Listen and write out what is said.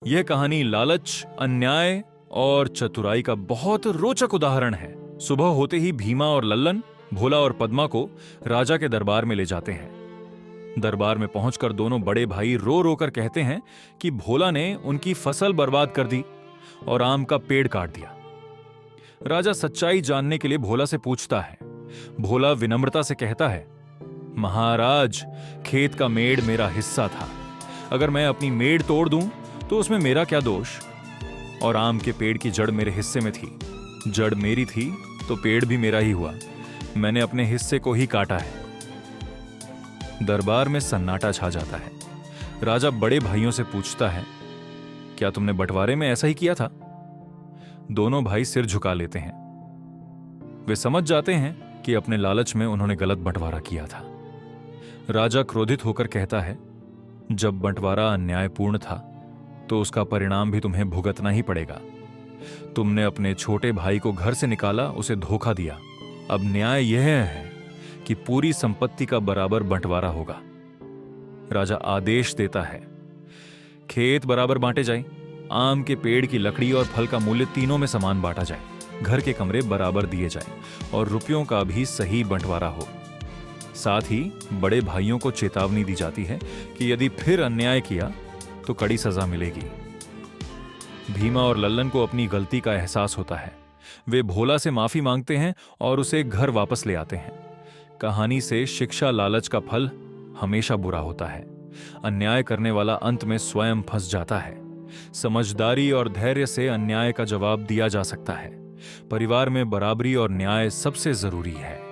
यह कहानी लालच, अन्याय और चतुराई का बहुत रोचक उदाहरण है। सुबह होते ही भीमा और लल्लन भोला और पद्मा को राजा के दरबार में ले जाते हैं। दरबार में पहुंचकर दोनों बड़े भाई रो रो कर कहते हैं कि भोला ने उनकी फसल बर्बाद कर दी और आम का पेड़ काट दिया। राजा सच्चाई जानने के लिए भोला से पूछता है। भोला विनम्रता से कहता है, महाराज, खेत का मेड़ मेरा हिस्सा था। अगर मैं अपनी मेड़ तोड़ दूं तो उसमें मेरा क्या दोष? और आम के पेड़ की जड़ मेरे हिस्से में थी। जड़ मेरी थी तो पेड़ भी मेरा ही हुआ। मैंने अपने हिस्से को ही काटा है। दरबार में सन्नाटा छा जाता है। राजा बड़े भाइयों से पूछता है, क्या तुमने बंटवारे में ऐसा ही किया था? दोनों भाई सिर झुका लेते हैं। वे समझ जाते हैं कि अपने लालच में उन्होंने गलत बंटवारा किया था। राजा क्रोधित होकर कहता है, जब बंटवारा अन्यायपूर्ण था तो उसका परिणाम भी तुम्हें भुगतना ही पड़ेगा। तुमने अपने छोटे भाई को घर से निकाला, उसे धोखा दिया। अब न्याय यह है कि पूरी संपत्ति का बराबर बंटवारा होगा। राजा आदेश देता है, खेत बराबर बांटे जाए, आम के पेड़ की लकड़ी और फल का मूल्य तीनों में समान बांटा जाए, घर के कमरे बराबर दिए जाएं और रुपयों का भी सही बंटवारा हो। साथ ही बड़े भाइयों को चेतावनी दी जाती है कि यदि फिर अन्याय किया तो कड़ी सजा मिलेगी। भीमा और लल्लन को अपनी गलती का एहसास होता है। वे भोला से माफी मांगते हैं और उसे घर वापस ले आते हैं। कहानी से शिक्षा, लालच का फल हमेशा बुरा होता है। अन्याय करने वाला अंत में स्वयं फंस जाता है। समझदारी और धैर्य से अन्याय का जवाब दिया जा सकता है। परिवार में बराबरी और न्याय सबसे जरूरी है।